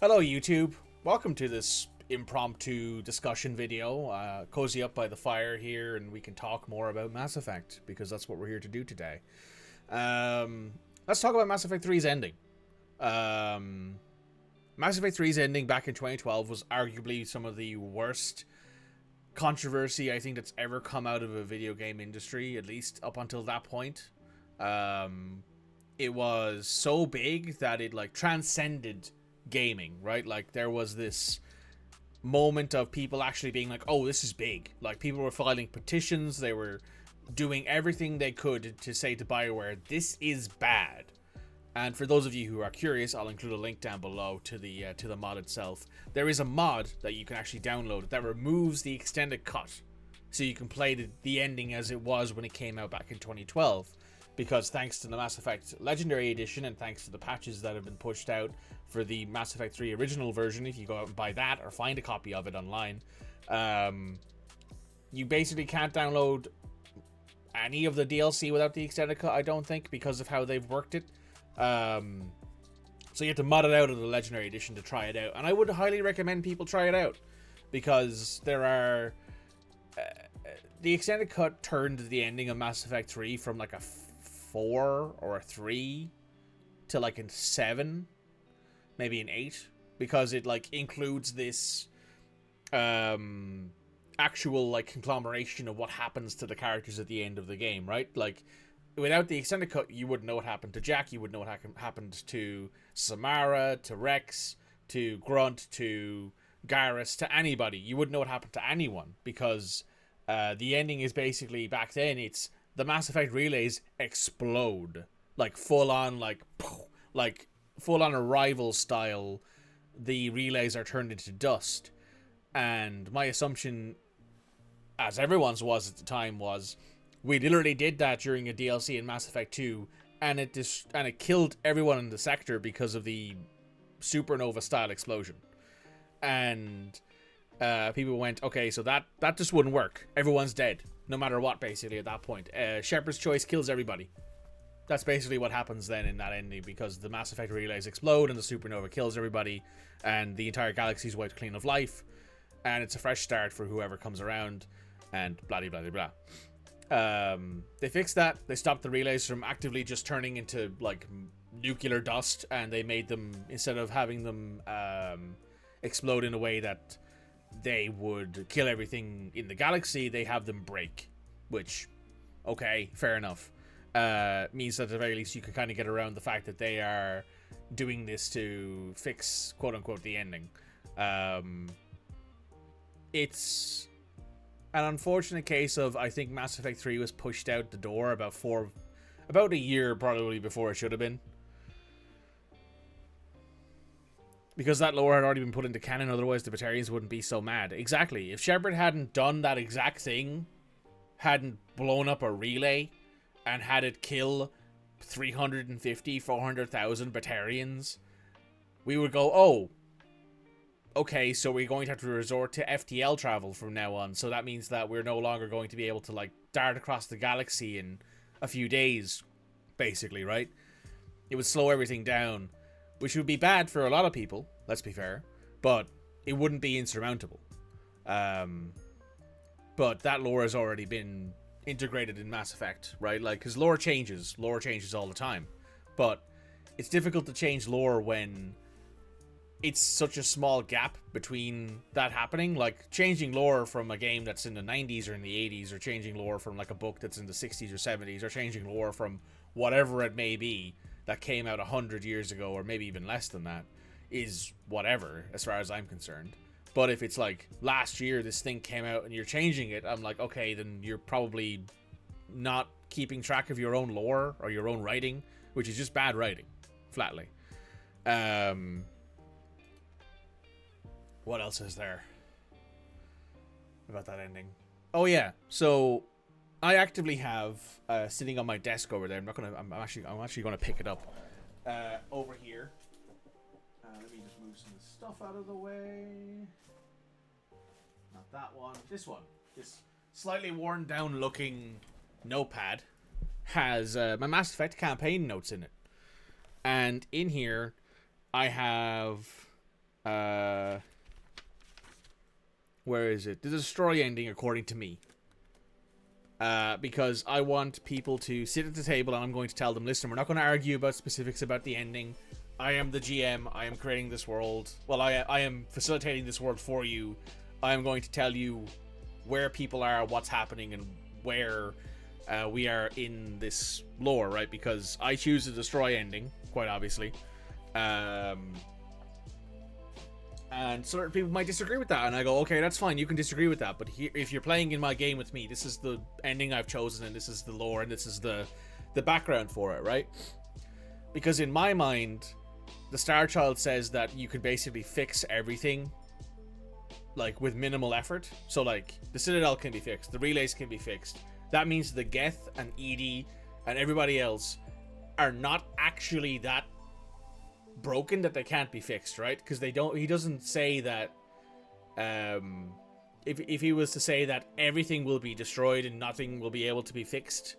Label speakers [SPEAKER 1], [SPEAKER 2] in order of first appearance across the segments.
[SPEAKER 1] Hello YouTube, welcome to this impromptu discussion video. Cozy up by the fire here and we can talk more about Mass Effect, because that's what we're here to do today. Let's talk about Mass Effect 3's ending. Mass Effect 3's ending back in 2012 was arguably some of the worst controversy I think that's ever come out of a video game industry, at least up until that point. It was so big that it like transcended gaming, right? Like there was this moment of people actually being like, oh, this is big. Like people were filing petitions, they were doing everything they could to say to BioWare, this is bad. And for those of you who are curious, I'll include a link down below to the mod itself. There is a mod that you can actually download that removes the extended cut, so you can play the ending as it was when it came out back in 2012. Because thanks to the Mass Effect Legendary Edition and thanks to the patches that have been pushed out for the Mass Effect 3 original version, if you go out and buy that or find a copy of it online, you basically can't download any of the DLC without the extended cut, I don't think, because of how they've worked it. So you have to mod it out of the Legendary Edition to try it out. And I would highly recommend people try it out, because there are... the extended cut turned the ending of Mass Effect 3 from like a 4 or a 3 to like a 7, maybe an 8, because it like includes this actual like conglomeration of what happens to the characters at the end of the game, right? Like without the extended cut, you wouldn't know what happened to Jack, you wouldn't know what happened to Samara, to Rex, to Grunt, to Garrus, to anybody. You wouldn't know what happened to anyone, because the ending is basically, back then, it's the Mass Effect relays explode. Like full on, like full on Arrival style, the relays are turned into dust. And my assumption, as everyone's was at the time, was we literally did that during a DLC in Mass Effect 2, and it killed everyone in the sector because of the supernova style explosion. And people went, okay, so that just wouldn't work. Everyone's dead, no matter what, basically, at that point. Shepard's choice kills everybody. That's basically what happens then in that ending, because the Mass Effect relays explode and the supernova kills everybody, and the entire galaxy's wiped clean of life, and it's a fresh start for whoever comes around, and blah blah blah blah. They fixed that. They stopped the relays from actively just turning into like nuclear dust, and they made them, instead of having them explode in a way that they would kill everything in the galaxy, they have them break, which, okay, fair enough. Means that at the very least you can kind of get around the fact that they are doing this to fix, quote unquote, the ending. It's an unfortunate case of, I think Mass Effect 3 was pushed out the door about a year probably before it should have been. Because that lore had already been put into canon, otherwise the Batarians wouldn't be so mad. Exactly. If Shepard hadn't done that exact thing, hadn't blown up a relay, and had it kill 350, 400,000 Batarians, we would go, oh, okay, so we're going to have to resort to FTL travel from now on. So that means that we're no longer going to be able to, like, dart across the galaxy in a few days, basically, right? It would slow everything down, which would be bad for a lot of people, let's be fair, but it wouldn't be insurmountable. But that lore has already been integrated in Mass Effect, right? Like, because lore changes all the time, but it's difficult to change lore when it's such a small gap between that happening. Like, changing lore from a game that's in the 90s or in the 80s, or changing lore from like a book that's in the 60s or 70s, or changing lore from whatever it may be that came out 100 years ago, or maybe even less than that, is whatever, as far as I'm concerned. But if it's like, last year this thing came out and you're changing it, I'm like, okay, then you're probably not keeping track of your own lore or your own writing, which is just bad writing, flatly. What else is there about that ending? Oh yeah, so I actively have sitting on my desk over there. I'm actually gonna pick it up over here. Let me just move some stuff out of the way. Not that one. This one. This slightly worn down looking notepad has my Mass Effect campaign notes in it, and in here I have Uh, where is it? There's a story ending according to me. Because I want people to sit at the table and I'm going to tell them, listen, we're not going to argue about specifics about the ending. I am the GM. I am creating this world. Well, I am facilitating this world for you. I am going to tell you where people are, what's happening, and where we are in this lore, right? Because I choose the destroy ending, quite obviously. And certain people might disagree with that, and I go, okay, that's fine, you can disagree with that, but here, if you're playing in my game with me, this is the ending I've chosen, and this is the lore, and this is the background for it, right? Because in my mind, the Star Child says that you can basically fix everything, like, with minimal effort. So, like, the Citadel can be fixed, the relays can be fixed. That means the Geth and Edie and everybody else are not actually that broken that they can't be fixed, right? Because he doesn't say that if he was to say that everything will be destroyed and nothing will be able to be fixed,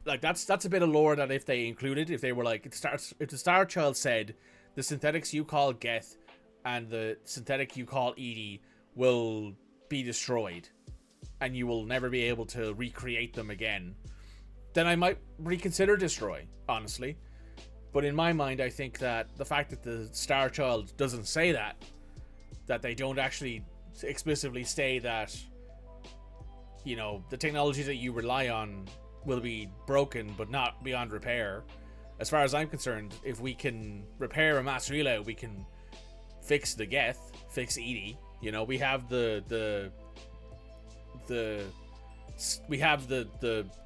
[SPEAKER 1] like that's a bit of lore that if they included, if they were like, if the Star Child said the synthetics you call Geth and the synthetic you call Edie will be destroyed and you will never be able to recreate them again, then I might reconsider destroy, honestly. But in my mind, I think that the fact that the Star Child doesn't say that they don't actually explicitly say that, you know, the technology that you rely on will be broken but not beyond repair. As far as I'm concerned, if we can repair a mass relay, we can fix the Geth, fix Edie. You know, we have the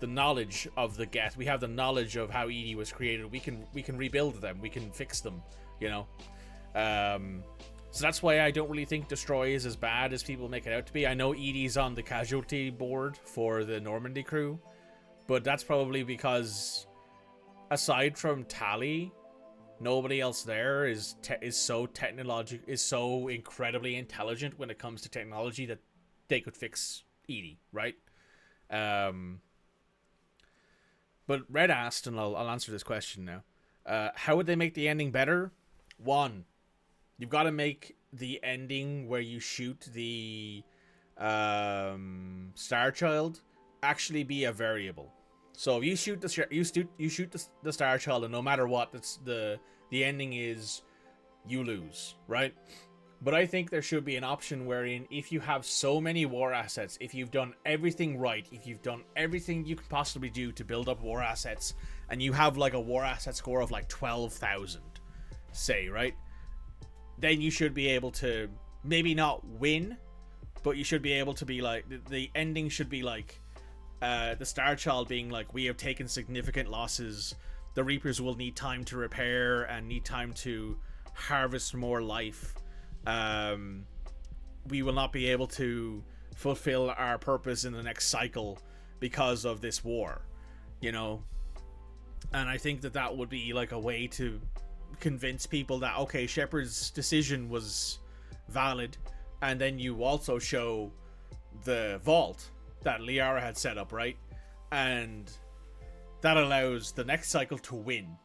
[SPEAKER 1] knowledge of the Geth. We have the knowledge of how Edie was created. We can rebuild them. We can fix them. You know, so that's why I don't really think Destroy is as bad as people make it out to be. I know Edie's on the casualty board for the Normandy crew, but that's probably because aside from Tali, nobody else there is so incredibly intelligent when it comes to technology that they could fix Edie, right? But Red asked, and I'll answer this question now. How would they make the ending better? One, you've got to make the ending where you shoot the Star Child actually be a variable. So if you shoot the Star Child, and no matter what, that's the ending is you lose, right? But I think there should be an option wherein if you have so many war assets, if you've done everything right, if you've done everything you can possibly do to build up war assets, and you have like a war asset score of like 12,000, say, right? Then you should be able to maybe not win, but you should be able to be like, the ending should be like the Star Child being like, we have taken significant losses, the Reapers will need time to repair and need time to harvest more life. We will not be able to fulfill our purpose in the next cycle because of this war, you know? And I think that would be like a way to convince people that, okay, Shepard's decision was valid. And then you also show the vault that Liara had set up, right? And that allows the next cycle to win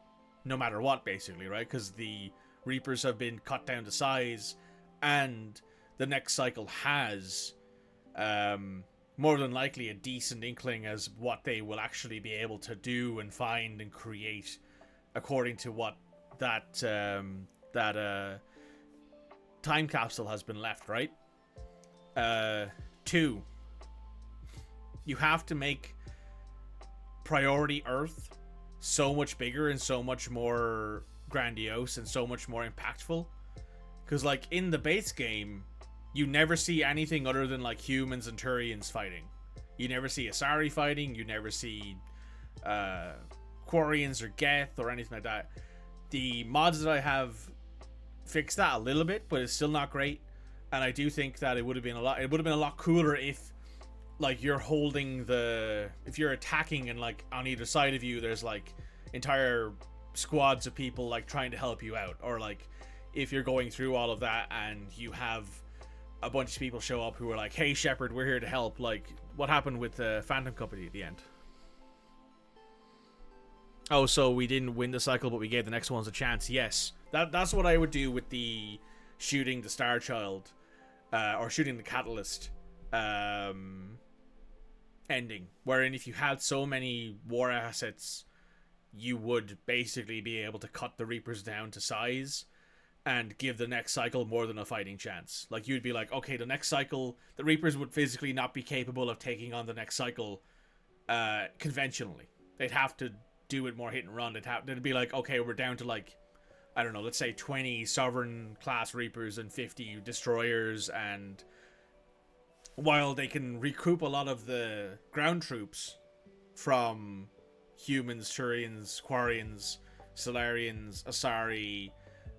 [SPEAKER 1] no matter what, basically, right? Because the Reapers have been cut down to size, and the next cycle has more than likely a decent inkling as what they will actually be able to do and find and create according to what that time capsule has been left, right? 2, you have to make Priority Earth so much bigger and so much more grandiose and so much more impactful. Because, like, in the base game, you never see anything other than, like, humans and Turians fighting. You never see Asari fighting. You never see Quarians or Geth or anything like that. The mods that I have fixed that a little bit, but it's still not great. And I do think that it would have been a lot cooler if, like, you're holding if you're attacking and, like, on either side of you, there's, like, entire squads of people, like, trying to help you out. Or, like, if you're going through all of that and you have a bunch of people show up who are like, hey, Shepard, we're here to help. Like, what happened with the Phantom Company at the end? Oh, so we didn't win the cycle, but we gave the next ones a chance. Yes. That's what I would do with the shooting the Star Child, or shooting the Catalyst, ending, wherein if you had so many war assets, you would basically be able to cut the Reapers down to size and give the next cycle more than a fighting chance. Like, you'd be like, okay, the next cycle, the Reapers would physically not be capable of taking on the next cycle conventionally. They'd have to do it more hit and run. They'd be like, okay, we're down to like, I don't know, let's say 20 Sovereign class Reapers and 50 Destroyers, and while they can recoup a lot of the ground troops from humans, Turians, Quarians, Solarians, Asari,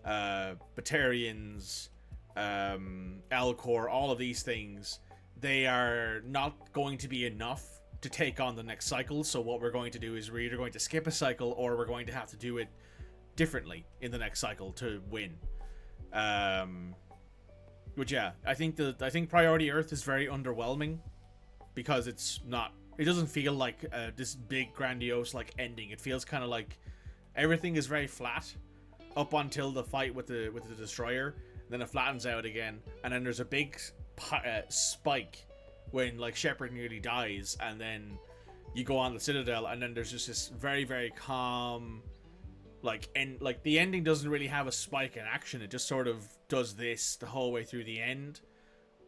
[SPEAKER 1] Batarians, Alcor, all of these things, they are not going to be enough to take on the next cycle. So what we're going to do is we're either going to skip a cycle, or we're going to have to do it differently in the next cycle to win. Which, yeah, I think Priority Earth is very underwhelming, because it doesn't feel like this big grandiose like ending. It feels kind of like everything is very flat up until the fight with the destroyer, then it flattens out again, and then there's a big spike when like Shepard nearly dies, and then you go on the Citadel, and then there's just this very, very calm, like, and like the ending doesn't really have a spike in action. It just sort of does this the whole way through the end,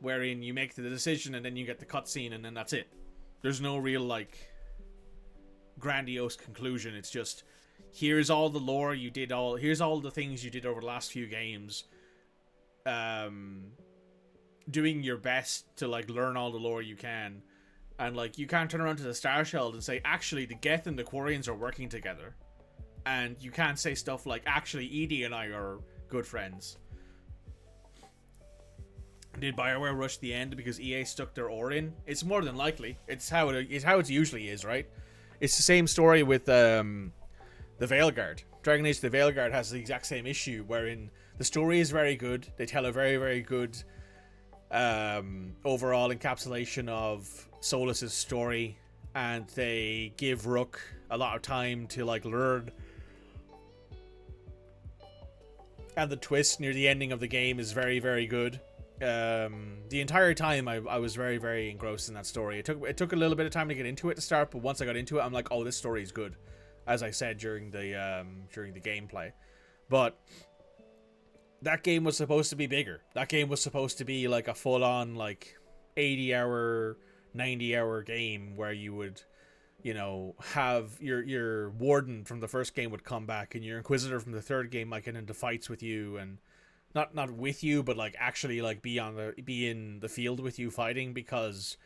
[SPEAKER 1] wherein you make the decision and then you get the cutscene, and then that's it. There's no real like grandiose conclusion. It's just, here's all the lore you did, here's all the things you did over the last few games, doing your best to like learn all the lore you can, and like you can't turn around to the Star Child and say, actually the Geth and the Quarians are working together, and you can't say stuff like, actually Edie and I are good friends. Did BioWare rush the end because EA stuck their oar in? It's more than likely. It's how it usually is, right? It's the same story with the Veilguard. Dragon Age the Veilguard has the exact same issue, wherein the story is very good. They tell a very, very good overall encapsulation of Solus's story, and they give Rook a lot of time to like learn. And the twist near the ending of the game is very, very good. The entire time I was very, very engrossed in that story. It took a little bit of time to get into it to start, but once I got into it, I'm like, oh, this story is good, as I said during the gameplay. But that game was supposed to be bigger. That game was supposed to be like a full-on like 80-hour, 90-hour game where you would, you know, have your warden from the first game would come back, and your inquisitor from the third game might get into fights with you, and not with you, but like actually like be in the field with you fighting, because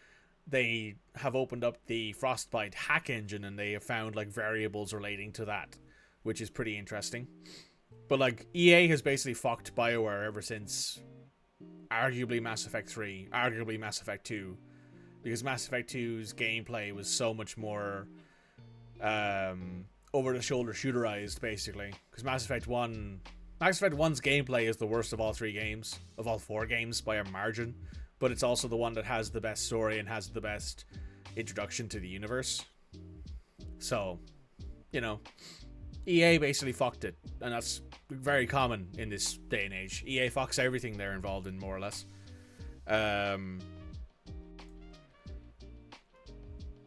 [SPEAKER 1] they have opened up the Frostbite hack engine and they have found like variables relating to that, which is pretty interesting. But like EA has basically fucked BioWare ever since arguably Mass Effect 3, arguably Mass Effect 2, because Mass Effect 2's gameplay was so much more over the shoulder shooterized, basically, because Mass Effect 1's gameplay is the worst of all four games by a margin, but it's also the one that has the best story and has the best introduction to the universe. So, you know, EA basically fucked it, and that's very common in this day and age. EA fucks everything they're involved in, more or less.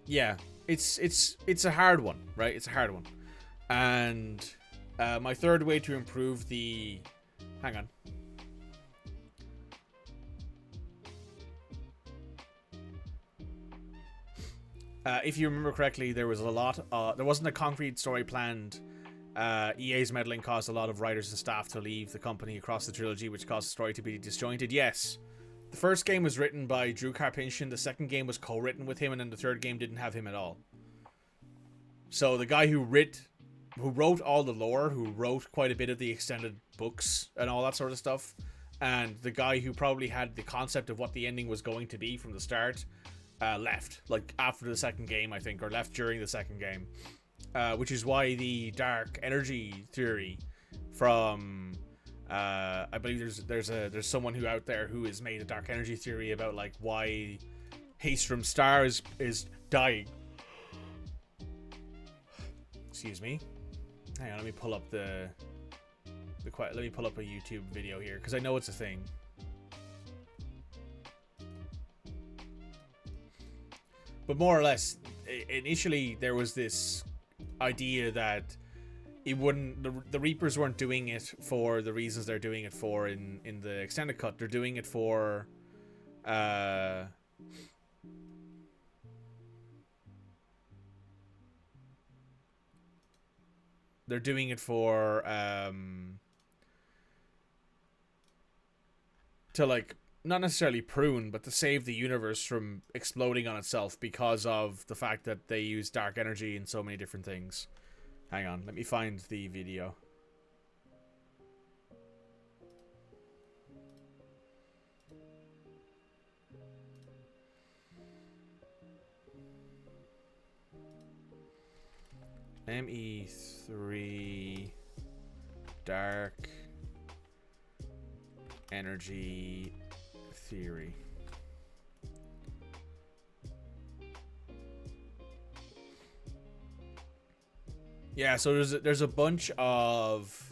[SPEAKER 1] Yeah, it's a hard one, right? It's a hard one. And my third way to improve the... Hang on. If you remember correctly, there was a lot... there wasn't a concrete story planned. EA's meddling caused a lot of writers and staff to leave the company across the trilogy, which caused the story to be disjointed. Yes. The first game was written by Drew Karpyshyn, the second game was co-written with him, and then the third game didn't have him at all. So the guy who wrote all the lore, who wrote quite a bit of the extended books and all that sort of stuff, and the guy who probably had the concept of what the ending was going to be from the start, left, like after the second game, I think, or left during the second game, which is why the dark energy theory from I believe there's someone who out there who has made a dark energy theory about like why haste from stars is dying. Excuse me. Hang on, let me pull up the Let me pull up a YouTube video here because I know it's a thing. But more or less, initially there was this idea that it wouldn't. The Reapers weren't doing it for the reasons they're doing it for in the extended cut. They're doing it for, they're doing it for to like not necessarily prune, but to save the universe from exploding on itself because of the fact that they use dark energy in so many different things. Hang on, let me find the video. ME3 dark energy theory. Yeah, so there's a bunch of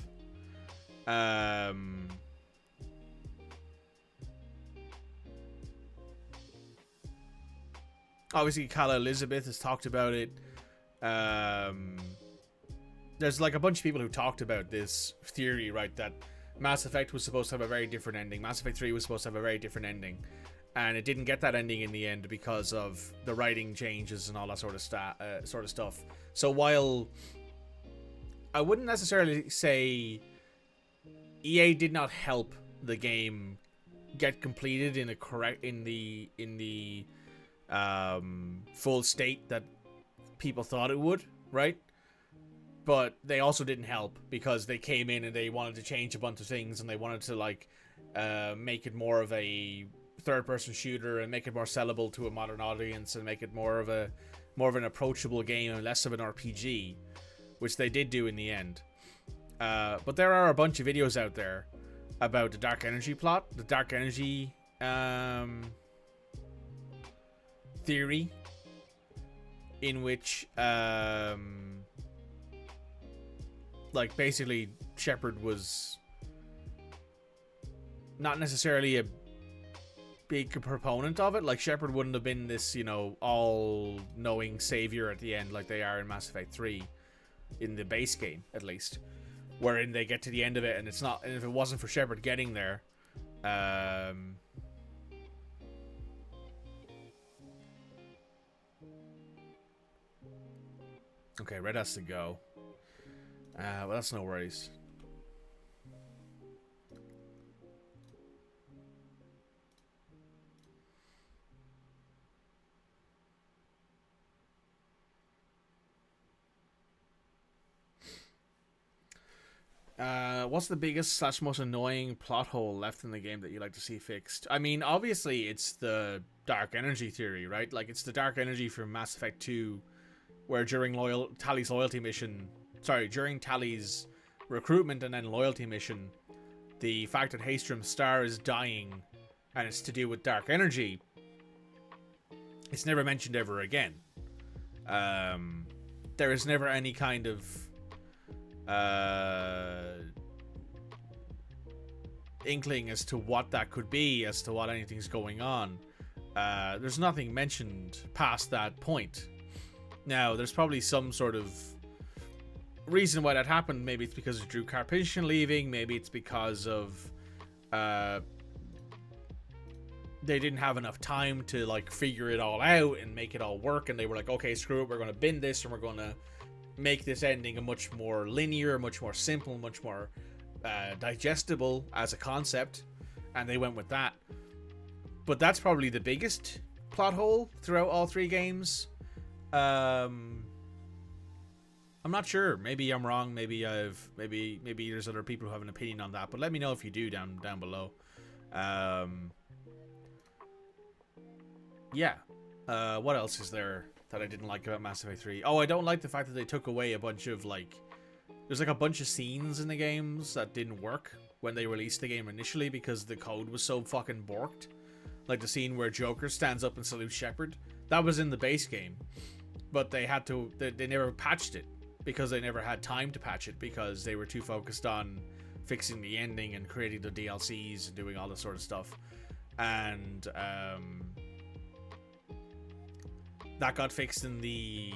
[SPEAKER 1] obviously Kala Elizabeth has talked about it. There's like a bunch of people who talked about this theory, right, that Mass Effect was supposed to have a very different ending. Mass Effect 3 was supposed to have a very different ending. And it didn't get that ending in the end because of the writing changes and all that sort of stuff. So while I wouldn't necessarily say EA did not help the game get completed in the full state that people thought it would, right? But they also didn't help because they came in and they wanted to change a bunch of things and they wanted to like make it more of a third-person shooter and make it more sellable to a modern audience and make it more of an approachable game and less of an RPG, which they did do in the end. But there are a bunch of videos out there about the dark energy plot, the dark energy theory, in which like basically Shepard was not necessarily a big proponent of it. Like Shepard wouldn't have been this, you know, all-knowing savior at the end like they are in Mass Effect 3 in the base game, at least, wherein they get to the end of it and it's not, and if it wasn't for Shepard getting there, okay, Red has to go. Well, that's no worries. What's the biggest / most annoying plot hole left in the game that you'd like to see fixed? I mean, obviously, it's the dark energy theory, right? Like, it's the dark energy from Mass Effect 2, where during Tally's loyalty mission... Sorry, during Tally's recruitment and then loyalty mission, the fact that Hastrom's star is dying, and it's to do with dark energy, it's never mentioned ever again. There is never any kind of inkling as to what that could be, as to what anything's going on. There's nothing mentioned past that point. Now, there's probably some sort of reason why that happened. Maybe it's because of Drew Karpyshyn leaving. Maybe it's because of they didn't have enough time to like figure it all out and make it all work, and they were like, okay, screw it, we're going to bin this and we're going to make this ending a much more linear, much more simple, much more digestible as a concept, and they went with that. But that's probably the biggest plot hole throughout all three games. I'm not sure. Maybe I'm wrong. Maybe there's other people who have an opinion on that. But let me know if you do down below. Yeah. What else is there that I didn't like about Mass Effect 3? Oh, I don't like the fact that they took away a bunch of like... There's like a bunch of scenes in the games that didn't work when they released the game initially because the code was so fucking borked. Like the scene where Joker stands up and salutes Shepard. That was in the base game. But they had to... They never patched it because they never had time to patch it because they were too focused on fixing the ending and creating the DLCs and doing all this sort of stuff. And that got fixed in the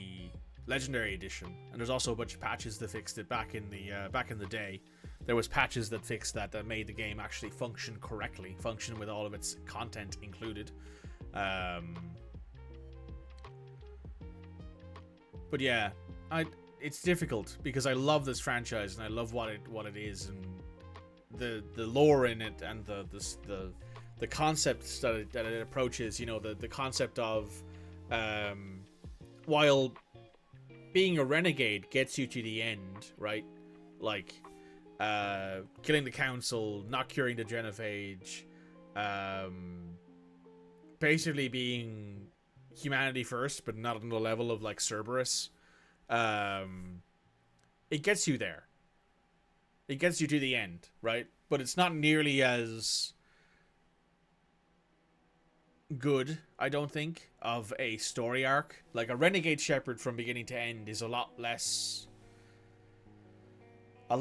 [SPEAKER 1] Legendary Edition, and there's also a bunch of patches that fixed it back in the day. There was patches that fixed that made the game actually function correctly, function with all of its content included. But yeah, it's difficult because I love this franchise and I love what it is, and the lore in it, and the concepts that it approaches. You know, the concept of while being a renegade gets you to the end, right? Like killing the council, not curing the genophage, basically being humanity first, but not on the level of like Cerberus. It gets you there. It gets you to the end, right? But it's not nearly as good, I don't think, of a story arc. Like a Renegade Shepherd from beginning to end is a lot less there's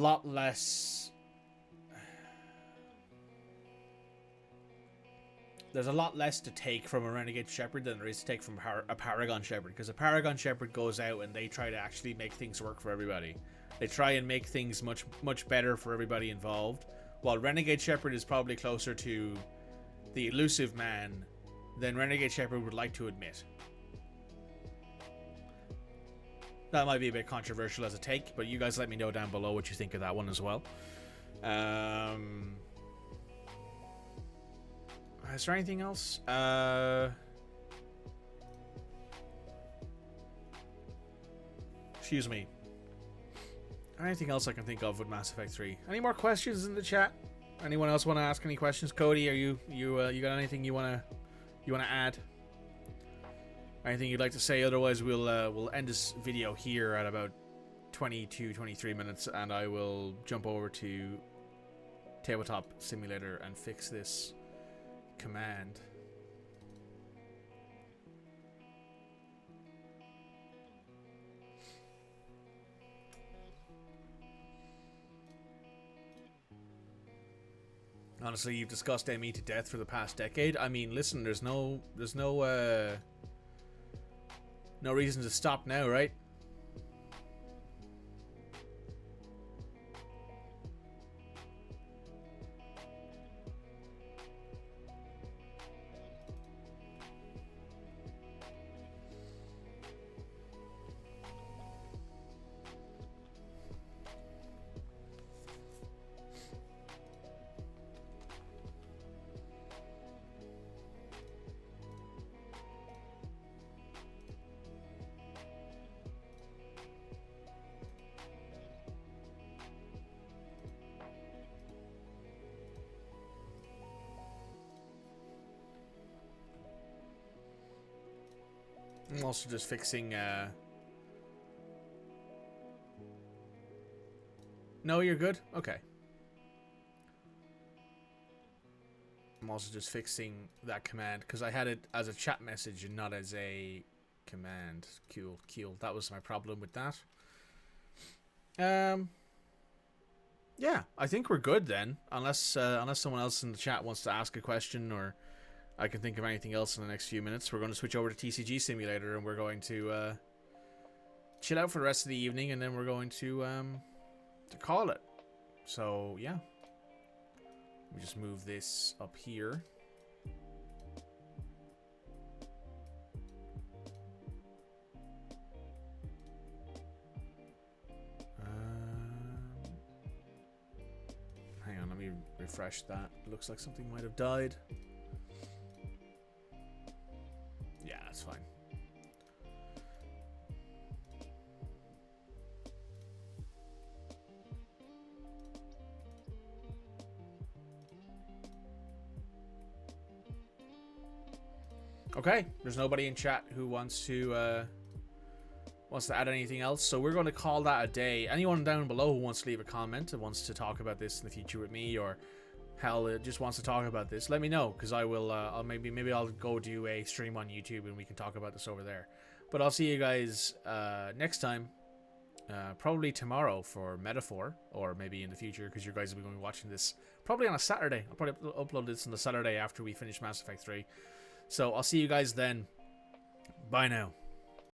[SPEAKER 1] a lot less to take from a Renegade Shepherd than there is to take from a Paragon Shepherd, because a Paragon Shepherd goes out and they try to actually make things work for everybody. They try and make things much better for everybody involved, while Renegade Shepherd is probably closer to the elusive man than Renegade Shepherd would like to admit. That might be a bit controversial as a take, but you guys let me know down below what you think of that one as well. Is there anything else? Excuse me. Anything else I can think of with Mass Effect 3? Any more questions in the chat? Anyone else want to ask any questions? Cody, are you got anything you wanna add? Anything you'd like to say? Otherwise, we'll end this video here at about 22-23 minutes, and I will jump over to Tabletop Simulator and fix this command. Honestly, you've discussed ME to death for the past decade. I mean, listen, there's no reason to stop now, right? I'm also just fixing, No, you're good? Okay. I'm also just fixing that command, because I had it as a chat message and not as a command. Cool. That was my problem with that. Yeah, I think we're good then. Unless someone else in the chat wants to ask a question, or I can think of anything else in the next few minutes. We're going to switch over to TCG Simulator, and we're going to chill out for the rest of the evening, and then we're going to call it. So yeah, let me just move this up here. Hang on, let me refresh that. Looks like something might have died. Yeah, that's fine. Okay, there's nobody in chat who wants to add anything else, so we're going to call that a day. Anyone down below who wants to leave a comment and wants to talk about this in the future with me, or hell, just wants to talk about this, let me know, because I will. I'll maybe I'll go do a stream on YouTube and we can talk about this over there. But I'll see you guys next time. probably tomorrow for Metaphor, or maybe in the future, because you guys will be going watching this probably on a Saturday. I'll probably upload this on the Saturday after we finish Mass Effect 3. So I'll see you guys then. Bye now.